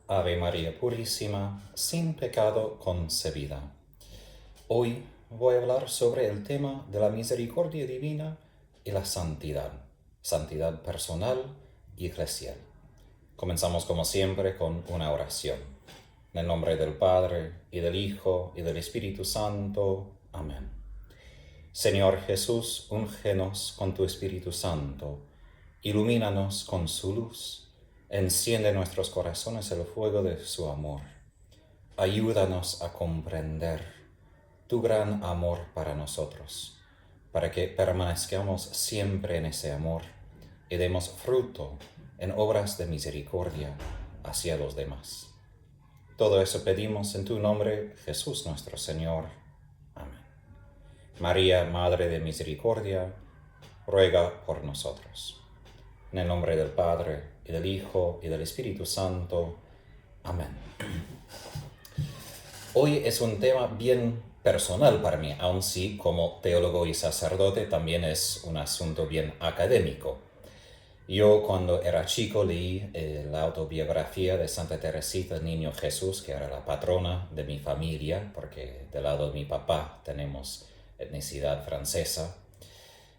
Ave María Purísima, sin pecado concebida. Hoy voy a hablar sobre el tema de la misericordia divina y la santidad, santidad personal y eclesial. Comenzamos como siempre con una oración. En el nombre del Padre, y del Hijo, y del Espíritu Santo. Amén. Señor Jesús, úngenos con tu Espíritu Santo, ilumínanos con su luz, enciende en nuestros corazones el fuego de su amor. Ayúdanos a comprender tu gran amor para nosotros, para que permanezcamos siempre en ese amor y demos fruto en obras de misericordia hacia los demás. Todo eso pedimos en tu nombre, Jesús nuestro Señor. Amén. María, Madre de Misericordia, ruega por nosotros. En el nombre del Padre, y del Hijo, y del Espíritu Santo. Amén. Hoy es un tema bien personal para mí, aun si como teólogo y sacerdote también es un asunto bien académico. Yo cuando era chico leí la autobiografía de Santa Teresita del Niño Jesús, que era la patrona de mi familia, porque del lado de mi papá tenemos etnicidad francesa.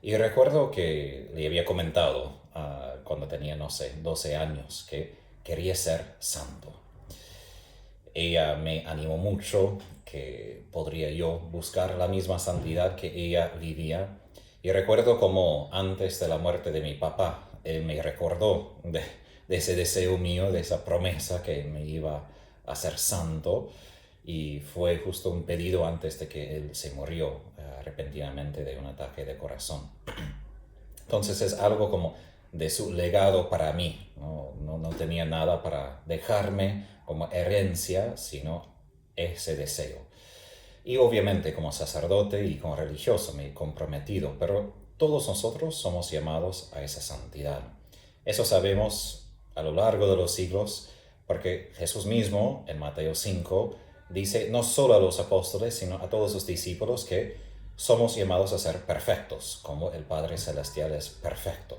Y recuerdo que le había comentado cuando tenía, 12 años, que quería ser santo. Ella me animó mucho que podría yo buscar la misma santidad que ella vivía. Y recuerdo como antes de la muerte de mi papá, él me recordó de ese deseo mío, de esa promesa que me iba a ser santo. Y fue justo un pedido antes de que él se murió repentinamente de un ataque de corazón. Entonces es algo como de su legado para mí. No tenía nada para dejarme como herencia, sino ese deseo. Y obviamente como sacerdote y como religioso me he comprometido, pero todos nosotros somos llamados a esa santidad. Eso sabemos a lo largo de los siglos, porque Jesús mismo en Mateo 5 dice no solo a los apóstoles, sino a todos sus discípulos que somos llamados a ser perfectos, como el Padre Celestial es perfecto.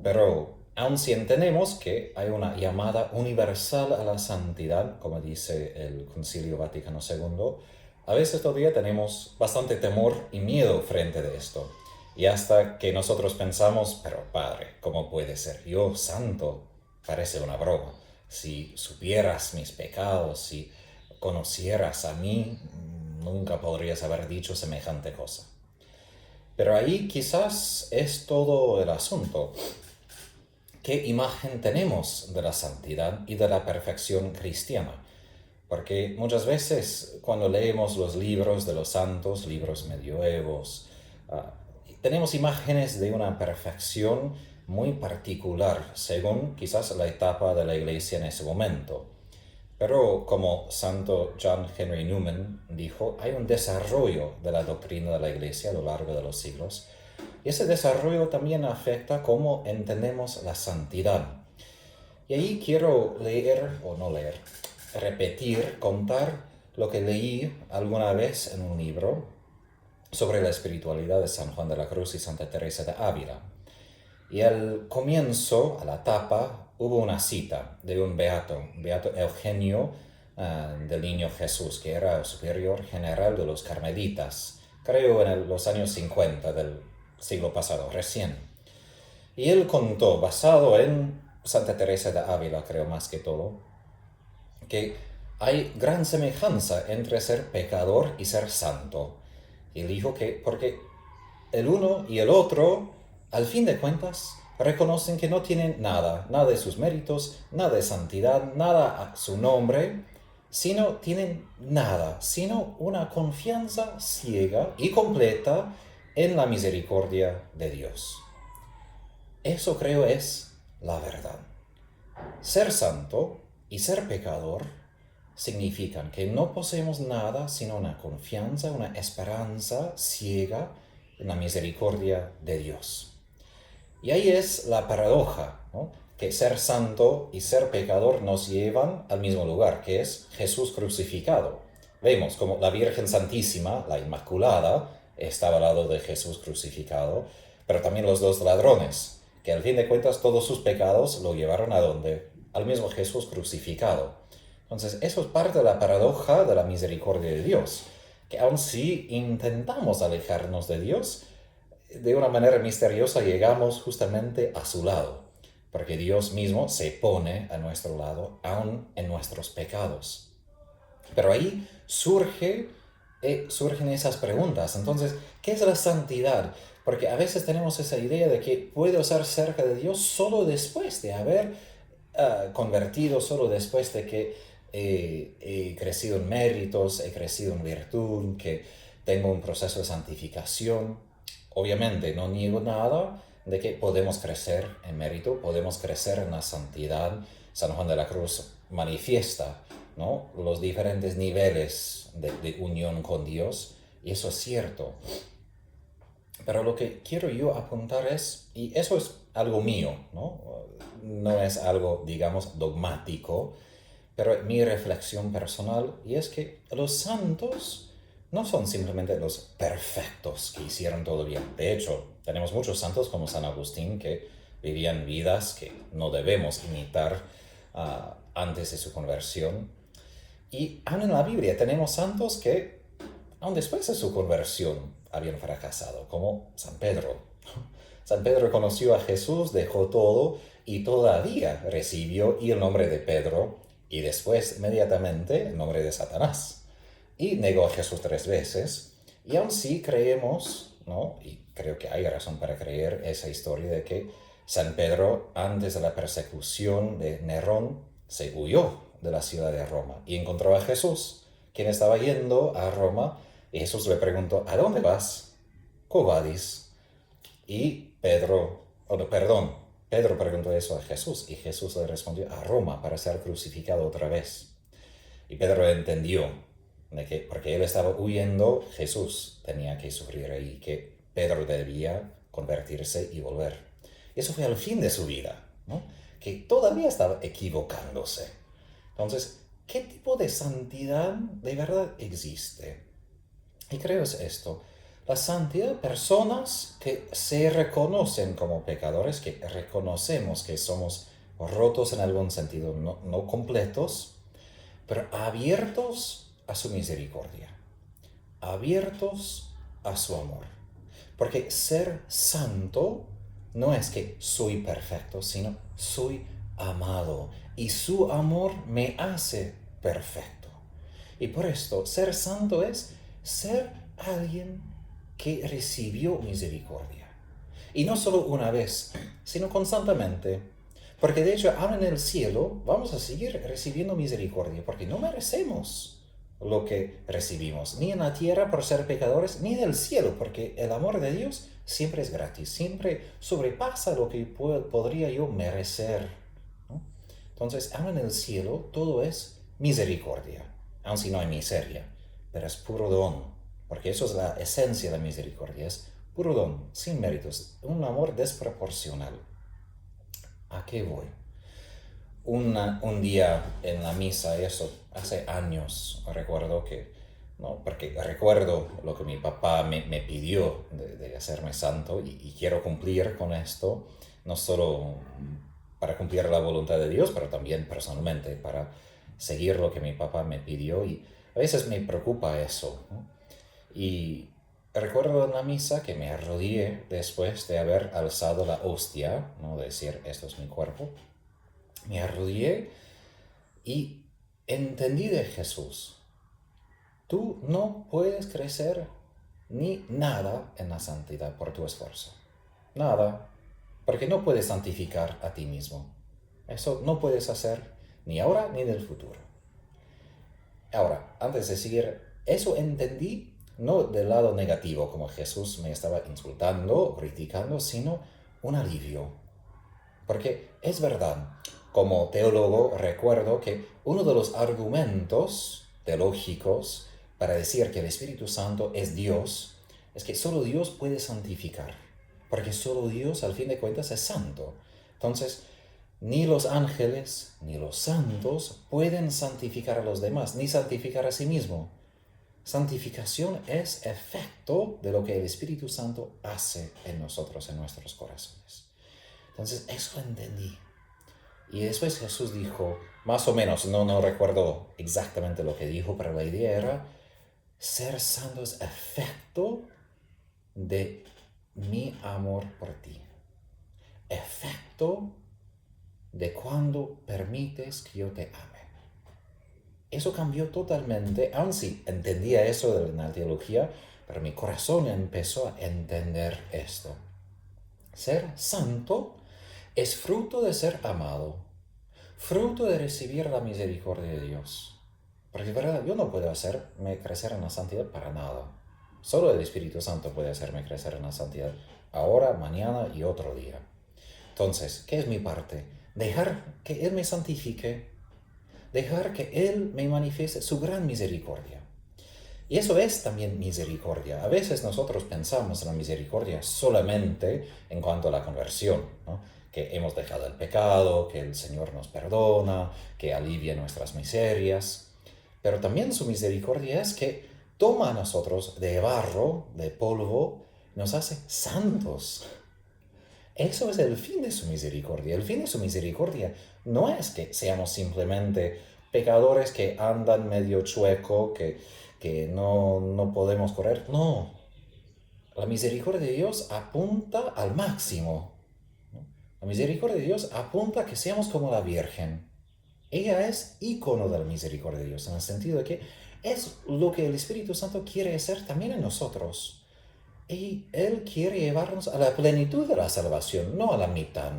Pero aun si entendemos que hay una llamada universal a la santidad, como dice el Concilio Vaticano II, a veces todavía tenemos bastante temor y miedo frente a esto. Y hasta que nosotros pensamos, pero Padre, ¿cómo puede ser yo santo? Parece una broma. Si supieras mis pecados, si conocieras a mí, nunca podrías haber dicho semejante cosa. Pero ahí quizás es todo el asunto. ¿Qué imagen tenemos de la santidad y de la perfección cristiana? Porque muchas veces cuando leemos los libros de los santos, libros medievos, tenemos imágenes de una perfección muy particular según quizás la etapa de la iglesia en ese momento. Pero como Santo John Henry Newman dijo, hay un desarrollo de la doctrina de la iglesia a lo largo de los siglos. Y ese desarrollo también afecta cómo entendemos la santidad. Y ahí quiero repetir, contar lo que leí alguna vez en un libro sobre la espiritualidad de San Juan de la Cruz y Santa Teresa de Ávila. Y al comienzo, a la tapa, hubo una cita de un beato Eugenio del Niño Jesús, que era el superior general de los carmelitas, creo en los años 50 del siglo pasado, recién. Y él contó, basado en Santa Teresa de Ávila, creo más que todo, que hay gran semejanza entre ser pecador y ser santo. Y él dijo que porque el uno y el otro, al fin de cuentas, reconocen que no tienen nada de sus méritos, nada de santidad, nada a su nombre, sino una confianza ciega y completa en la misericordia de Dios. Eso creo es la verdad. Ser santo y ser pecador significan que no poseemos nada sino una confianza, una esperanza ciega en la misericordia de Dios. Y ahí es la paradoja, ¿no? Que ser santo y ser pecador nos llevan al mismo lugar, que es Jesús crucificado. Vemos como la Virgen Santísima, la Inmaculada, estaba al lado de Jesús crucificado, pero también los dos ladrones, que al fin de cuentas todos sus pecados lo llevaron a ¿dónde? al mismo Jesús crucificado. Entonces, eso es parte de la paradoja de la misericordia de Dios, que aun si intentamos alejarnos de Dios, de una manera misteriosa llegamos justamente a su lado, porque Dios mismo se pone a nuestro lado, aun en nuestros pecados. Pero ahí surgen esas preguntas. Entonces, ¿qué es la santidad? Porque a veces tenemos esa idea de que puedo estar cerca de Dios solo después de haber convertido, solo después de que he crecido en méritos, he crecido en virtud, que tengo un proceso de santificación. Obviamente, no niego nada de que podemos crecer en mérito, podemos crecer en la santidad. San Juan de la Cruz manifiesta, ¿no?, los diferentes niveles de unión con Dios, y eso es cierto. Pero lo que quiero yo apuntar es, y eso es algo mío, ¿no? No es algo, digamos, dogmático, pero mi reflexión personal, y es que los santos no son simplemente los perfectos que hicieron todo bien. De hecho, tenemos muchos santos como San Agustín que vivían vidas que no debemos imitar antes de su conversión. Y aún en la Biblia tenemos santos que, aún después de su conversión, habían fracasado, como San Pedro. San Pedro conoció a Jesús, dejó todo y todavía recibió y el nombre de Pedro y después inmediatamente el nombre de Satanás. Y negó a Jesús 3 veces. Y aún sí creemos, ¿no?, y creo que hay razón para creer esa historia de que San Pedro, antes de la persecución de Nerón, se huyó de la ciudad de Roma y encontró a Jesús, quien estaba yendo a Roma, y Jesús le preguntó: ¿a dónde vas? ¿Quo vadis? Y Pedro preguntó eso a Jesús, y Jesús le respondió: a Roma, para ser crucificado otra vez. Y Pedro entendió de que, porque él estaba huyendo, Jesús tenía que sufrir ahí, que Pedro debía convertirse y volver. Y eso fue al fin de su vida, ¿no?, que todavía estaba equivocándose. Entonces, ¿qué tipo de santidad de verdad existe? Y creo es esto: la santidad, personas que se reconocen como pecadores, que reconocemos que somos rotos en algún sentido, no completos, pero abiertos a su misericordia, abiertos a su amor. Porque ser santo no es que soy perfecto, sino soy amado y su amor me hace perfecto. Y por esto, ser santo es ser alguien que recibió misericordia. Y no solo una vez, sino constantemente. Porque de hecho, ahora en el cielo vamos a seguir recibiendo misericordia, porque no merecemos lo que recibimos, ni en la tierra por ser pecadores, ni en el cielo, porque el amor de Dios siempre es gratis, siempre sobrepasa lo que podría yo merecer, ¿no? Entonces, ahora en el cielo todo es misericordia, aun si no hay miseria, pero es puro don, porque eso es la esencia de la misericordia, es puro don, sin méritos, un amor desproporcional. ¿A qué voy? Un día en la misa, eso, hace años, recuerdo que, ¿no?, porque recuerdo lo que mi papá me pidió de hacerme santo, y quiero cumplir con esto, no solo para cumplir la voluntad de Dios, pero también personalmente, para seguir lo que mi papá me pidió, y a veces me preocupa eso, ¿no? Y recuerdo en la misa que me arrodillé después de haber alzado la hostia, ¿no?, decir: esto es mi cuerpo. Me arrodillé y entendí de Jesús: tú no puedes crecer ni nada en la santidad por tu esfuerzo. Nada. Porque no puedes santificar a ti mismo. Eso no puedes hacer ni ahora ni en el futuro. Ahora, antes de seguir, eso entendí no del lado negativo, como Jesús me estaba insultando o criticando, sino un alivio. Porque es verdad, como teólogo recuerdo que uno de los argumentos teológicos para decir que el Espíritu Santo es Dios es que solo Dios puede santificar, porque solo Dios al fin de cuentas es santo. Entonces, ni los ángeles ni los santos pueden santificar a los demás, ni santificar a sí mismo. Santificación es efecto de lo que el Espíritu Santo hace en nosotros, en nuestros corazones. Entonces, eso entendí. Y después Jesús dijo, más o menos, no recuerdo exactamente lo que dijo, pero la idea era, ser santo es efecto de mi amor por ti. Efecto de cuando permites que yo te ame. Eso cambió totalmente, aun si entendía eso de la teología, pero mi corazón empezó a entender esto. Ser santo es fruto de ser amado, fruto de recibir la misericordia de Dios. Porque de verdad, yo no puedo hacerme crecer en la santidad para nada. Solo el Espíritu Santo puede hacerme crecer en la santidad, ahora, mañana y otro día. Entonces, ¿qué es mi parte? Dejar que Él me santifique, dejar que Él me manifieste su gran misericordia. Y eso es también misericordia. A veces nosotros pensamos en la misericordia solamente en cuanto a la conversión, ¿no? Que hemos dejado el pecado, que el Señor nos perdona, que alivia nuestras miserias. Pero también su misericordia es que toma a nosotros de barro, de polvo, nos hace santos. Eso es el fin de su misericordia. El fin de su misericordia no es que seamos simplemente pecadores que andan medio chueco, que no podemos correr. No, la misericordia de Dios apunta al máximo, ¿no? La misericordia de Dios apunta a que seamos como la Virgen. Ella es ícono de la misericordia de Dios, en el sentido de que es lo que el Espíritu Santo quiere hacer también en nosotros. Y Él quiere llevarnos a la plenitud de la salvación, no a la mitad.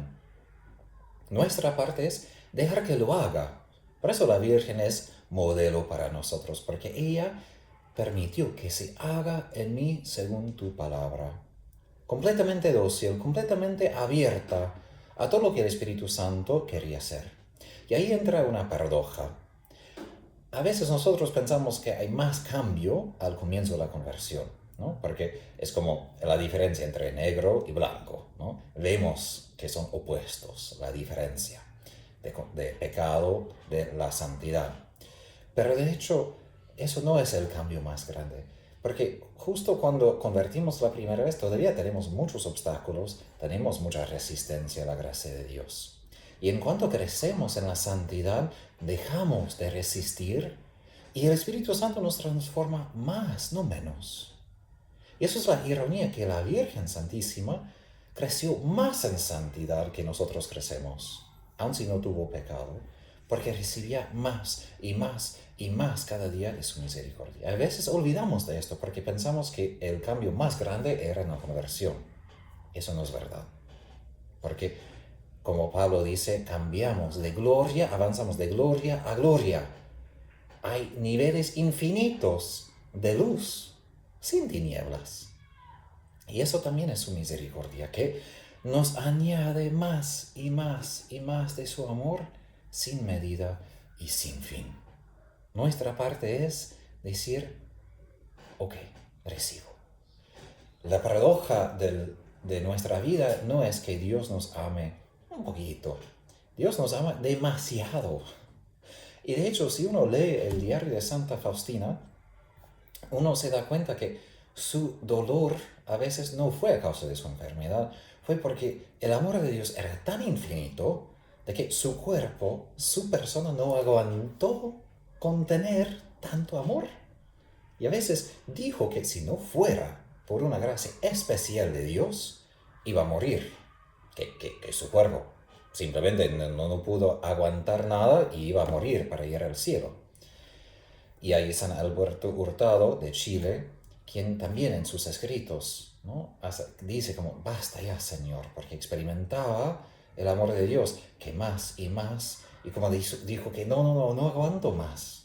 Nuestra parte es dejar que lo haga. Por eso la Virgen es modelo para nosotros, porque ella permitió que se haga en mí según tu palabra. Completamente dócil, completamente abierta a todo lo que el Espíritu Santo quería hacer. Y ahí entra una paradoja. A veces nosotros pensamos que hay más cambio al comienzo de la conversión, ¿no? Porque es como la diferencia entre negro y blanco, ¿no? Vemos que son opuestos, la diferencia de pecado, de la santidad. Pero de hecho, eso no es el cambio más grande. Porque justo cuando convertimos la primera vez, todavía tenemos muchos obstáculos, tenemos mucha resistencia a la gracia de Dios. Y en cuanto crecemos en la santidad, dejamos de resistir y el Espíritu Santo nos transforma más, no menos. Y eso es la ironía, que la Virgen Santísima creció más en santidad que nosotros crecemos, aun si no tuvo pecado, porque recibía más y más y más cada día de su misericordia. A veces olvidamos de esto porque pensamos que el cambio más grande era en la conversión. Eso no es verdad. Porque, como Pablo dice, cambiamos de gloria, avanzamos de gloria a gloria. Hay niveles infinitos de luz, sin tinieblas. Y eso también es su misericordia, que nos añade más y más y más de su amor sin medida y sin fin. Nuestra parte es decir, ok, recibo. La paradoja de nuestra vida no es que Dios nos ame un poquito. Dios nos ama demasiado. Y de hecho, si uno lee el diario de Santa Faustina, uno se da cuenta que su dolor a veces no fue a causa de su enfermedad, fue porque el amor de Dios era tan infinito de que su cuerpo, su persona no aguantó contener tanto amor. Y a veces dijo que si no fuera por una gracia especial de Dios, iba a morir, que su cuerpo simplemente no pudo aguantar nada y iba a morir para ir al cielo. Y hay San Alberto Hurtado de Chile, quien también en sus escritos, ¿no?, dice como, basta ya, Señor, porque experimentaba el amor de Dios, que más y más, y como dijo que no aguanto más.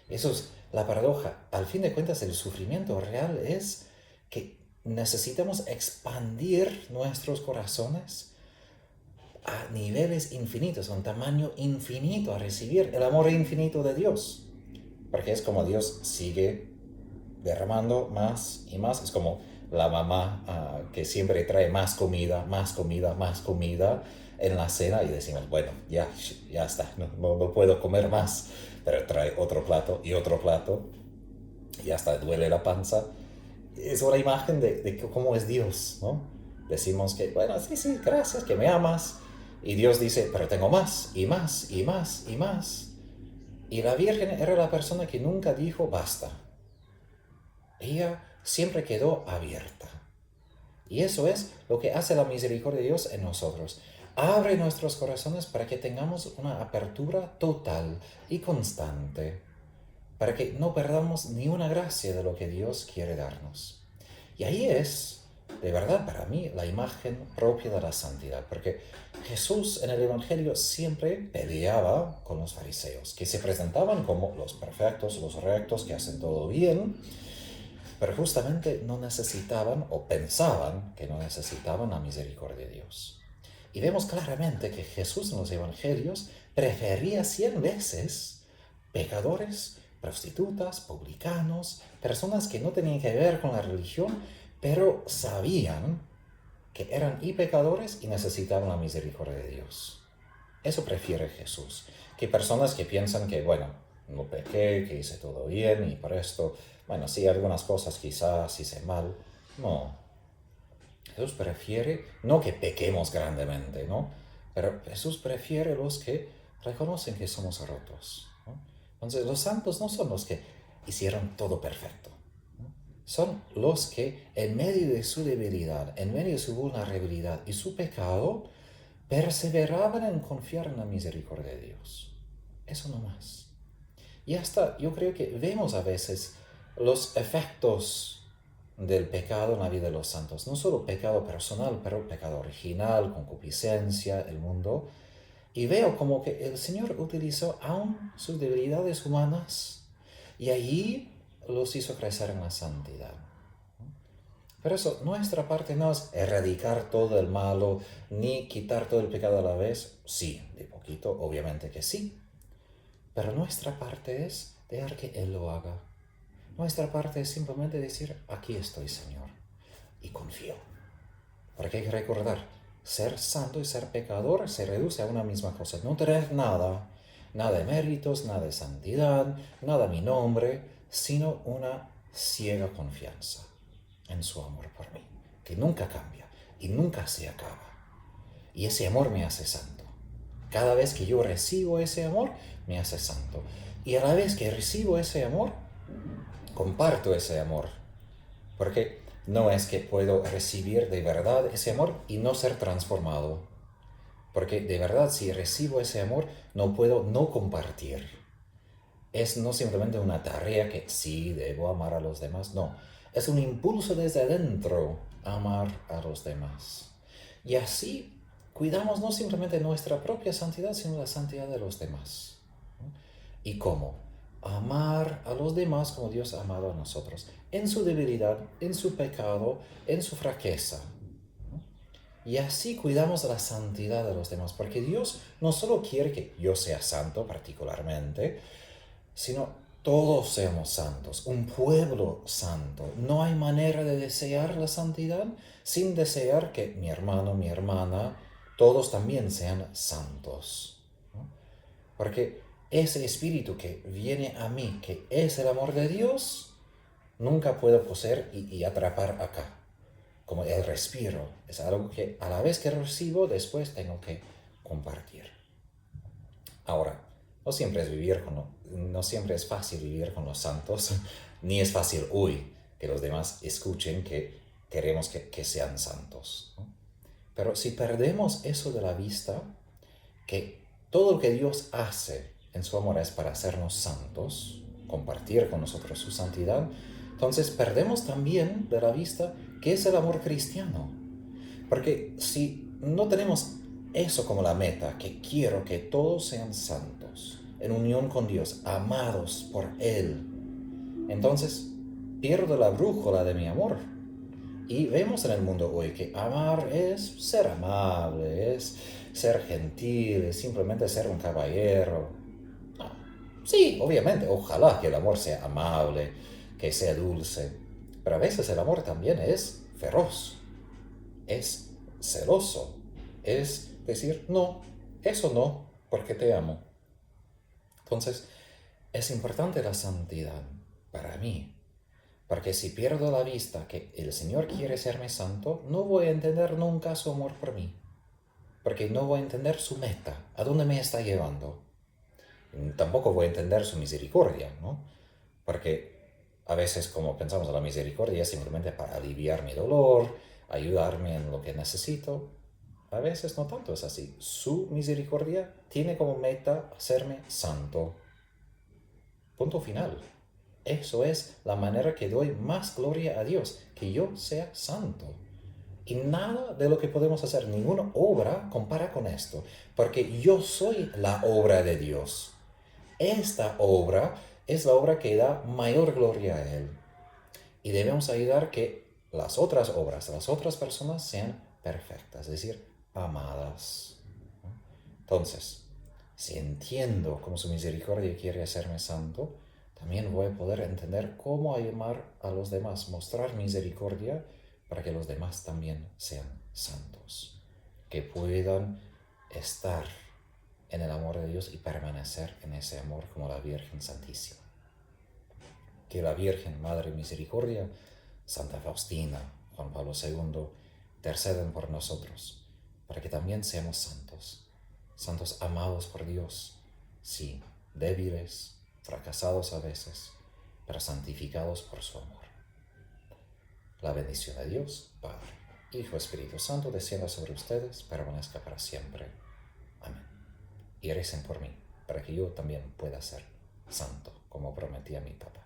Eso es la paradoja. Al fin de cuentas, el sufrimiento real es que necesitamos expandir nuestros corazones a niveles infinitos, a un tamaño infinito, a recibir el amor infinito de Dios. Porque es como Dios sigue derramando más y más. Es como la mamá que siempre trae más comida, más comida, más comida en la cena y decimos, bueno, ya está, no puedo comer más. Pero trae otro plato y otro plato y hasta duele la panza. Es una imagen de cómo es Dios, ¿no? Decimos que, bueno, sí, gracias, que me amas, Y Dios dice, pero tengo más, y más, y más, y más. Y la Virgen era la persona que nunca dijo basta. Ella siempre quedó abierta. Y eso es lo que hace la misericordia de Dios en nosotros. Abre nuestros corazones para que tengamos una apertura total y constante, para que no perdamos ni una gracia de lo que Dios quiere darnos. Y ahí es, de verdad, para mí, la imagen propia de la santidad, porque Jesús en el Evangelio siempre peleaba con los fariseos, que se presentaban como los perfectos, los rectos, que hacen todo bien, pero justamente no necesitaban o pensaban que no necesitaban la misericordia de Dios. Y vemos claramente que Jesús en los evangelios prefería 100 veces pecadores, prostitutas, publicanos, personas que no tenían que ver con la religión, pero sabían que eran y pecadores y necesitaban la misericordia de Dios. Eso prefiere Jesús, que personas que piensan que, bueno, no pequé, que hice todo bien y por esto, bueno, sí, algunas cosas quizás hice mal. No, Jesús prefiere, no que pequemos grandemente, ¿no? Pero Jesús prefiere los que reconocen que somos rotos, ¿no? Entonces, los santos no son los que hicieron todo perfecto, ¿no? Son los que en medio de su debilidad, en medio de su vulnerabilidad y su pecado, perseveraban en confiar en la misericordia de Dios. Eso no más. Y hasta yo creo que vemos a veces los efectos del pecado en la vida de los santos. No solo pecado personal, pero pecado original, concupiscencia, el mundo. Y veo como que el Señor utilizó aún sus debilidades humanas y allí los hizo crecer en la santidad. Por eso, nuestra parte no es erradicar todo el malo, ni quitar todo el pecado a la vez. Sí, de poquito, obviamente que sí. Pero nuestra parte es dejar que Él lo haga. Nuestra parte es simplemente decir, aquí estoy, Señor, y confío. Porque hay que recordar, ser santo y ser pecador se reduce a una misma cosa. No tener nada, nada de méritos, nada de santidad, nada a mi nombre, sino una ciega confianza en su amor por mí, que nunca cambia y nunca se acaba. Y ese amor me hace santo. Cada vez que yo recibo ese amor, me hace santo. Y a la vez que recibo ese amor, comparto ese amor. Porque no es que puedo recibir de verdad ese amor y no ser transformado. Porque de verdad, si recibo ese amor, no puedo no compartir. Es no simplemente una tarea que sí debo amar a los demás, no. Es un impulso desde adentro amar a los demás. Y así cuidamos no simplemente nuestra propia santidad, sino la santidad de los demás. ¿Y cómo? Amar a los demás como Dios ha amado a nosotros, en su debilidad, en su pecado, en su fraqueza. Y así cuidamos la santidad de los demás, porque Dios no solo quiere que yo sea santo particularmente, sino todos seamos santos, un pueblo santo. No hay manera de desear la santidad sin desear que mi hermano, mi hermana, todos también sean santos, ¿no? Porque ese espíritu que viene a mí, que es el amor de Dios, nunca puedo poseer y atrapar acá. Como el respiro, es algo que a la vez que recibo, después tengo que compartir. Ahora, no siempre es fácil vivir con los santos, ni es fácil hoy que los demás escuchen que queremos que sean santos, ¿no? Pero si perdemos eso de la vista, que todo lo que Dios hace en su amor es para hacernos santos, compartir con nosotros su santidad, entonces perdemos también de la vista qué es el amor cristiano. Porque si no tenemos eso como la meta, que quiero que todos sean santos, en unión con Dios, amados por Él, entonces pierdo la brújula de mi amor. Y vemos en el mundo hoy que amar es ser amable, es ser gentil, es simplemente ser un caballero. No. Sí, obviamente, ojalá que el amor sea amable, que sea dulce, pero a veces el amor también es feroz, es celoso, es decir, no, eso no, porque te amo. Entonces, es importante la santidad para mí, porque si pierdo la vista que el Señor quiere serme santo, no voy a entender nunca su amor por mí. porque no voy a entender su meta, a dónde me está llevando. Tampoco voy a entender su misericordia, ¿no? Porque a veces, como pensamos, la misericordia es simplemente para aliviar mi dolor, ayudarme en lo que necesito. A veces no tanto es así. Su misericordia tiene como meta hacerme santo. Punto final. Eso es la manera que doy más gloria a Dios, que yo sea santo. Y nada de lo que podemos hacer, ninguna obra compara con esto, porque yo soy la obra de Dios. Esta obra es la obra que da mayor gloria a Él. Y debemos ayudar que las otras obras, las otras personas sean perfectas, es decir, amadas. Entonces, si entiendo cómo su misericordia quiere hacerme santo, también voy a poder entender cómo amar a los demás, mostrar misericordia para que los demás también sean santos, que puedan estar en el amor de Dios y permanecer en ese amor como la Virgen Santísima. Que la Virgen, Madre Misericordia, Santa Faustina, Juan Pablo II, interceden por nosotros, para que también seamos santos, santos amados por Dios, sí, débiles, fracasados a veces, pero santificados por su amor. La bendición de Dios, Padre, Hijo, Espíritu Santo, descienda sobre ustedes, permanezca para siempre. Amén. Y recen por mí, para que yo también pueda ser santo, como prometí a mi Papa.